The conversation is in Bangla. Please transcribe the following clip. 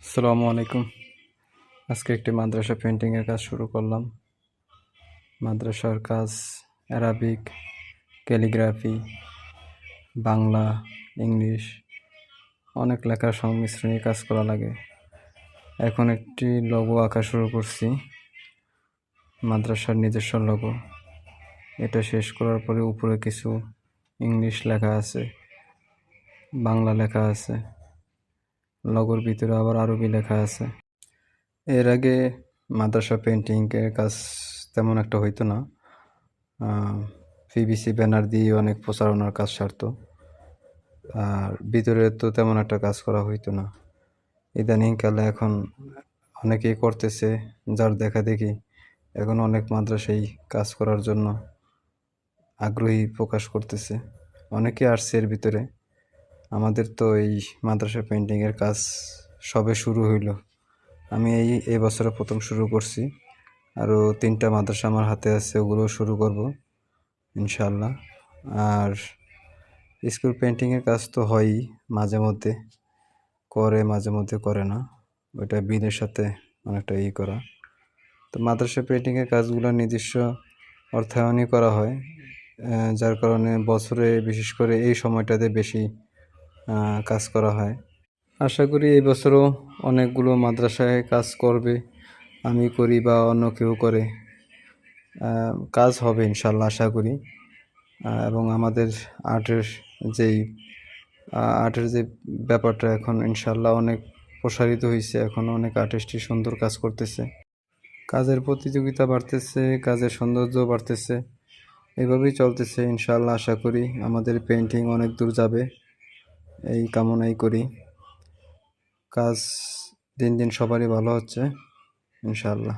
আসসালামু আলাইকুম। আজকে একটি মাদ্রাসা পেন্টিংয়ের কাজ শুরু করলাম। মাদ্রাসার কাজ অ্যারাবিক, ক্যালিগ্রাফি, বাংলা, ইংলিশ অনেক লেখার সংমিশ্রণে কাজ করা লাগে। এখন একটি লোগো আঁকা শুরু করছি, মাদ্রাসার নিজস্ব লোগো। এটা শেষ করার পরে উপরে কিছু ইংলিশ লেখা আছে, বাংলা লেখা আছে, লোগোর ভিতরে আবার আরবি লেখা আছে। এর আগে মাদ্রাসা পেন্টিংয়ের কাজ তেমন একটা হইতো না। পিভিসি ব্যানার দিয়ে অনেক প্রচারণার কাজ সারতো, আর ভিতরে তো তেমন একটা কাজ করা হইতো না। ইদানিংকালে এখন অনেকেই করতেছে, যার দেখা দেখি এখন অনেক মাদ্রাসাই কাজ করার জন্য আগ্রহী প্রকাশ করতেছে। অনেকে আসছে এর ভিতরে। আমাদের তো এই মাদ্রাসা পেন্টিংয়ের কাজ সবে শুরু হইল। আমি এই বছরে প্রথম শুরু করছি। আরও 3টা মাদ্রাসা আমার হাতে আছে, ওগুলো শুরু করব ইনশাআল্লাহ। আর স্কুল পেন্টিংয়ের কাজ তো হয়ই, মাঝে মধ্যে করে মাঝে মধ্যে করে না, ওইটা বিনের সাথে অনেকটা করা। তো মাদ্রাসা পেন্টিংয়ের কাজগুলো নিজস্ব অর্থায়নই করা হয়, যার কারণে বছরে বিশেষ করে এই সময়টাতে বেশি কাজ করা হয়। আশা করি এই বছরও অনেকগুলো মাদ্রাসায় কাজ করবে, আমি করি বা অন্য কেউ করে, কাজ হবে ইনশাল্লাহ আশা করি। এবং আমাদের আর্টের যে ব্যাপারটা এখন ইনশাল্লাহ অনেক প্রসারিত হয়েছে। এখন অনেক আর্টিস্টই সুন্দর কাজ করতেছে, কাজের প্রতিযোগিতা বাড়তেছে, কাজের সৌন্দর্য বাড়তেছে, এভাবেই চলতেছে ইনশাল্লাহ। আশা করি আমাদের পেন্টিং অনেক দূর যাবে, এই কামনাই করি। কাজ দিন দিন সবারই ভালো হচ্ছে ইনশাল্লাহ।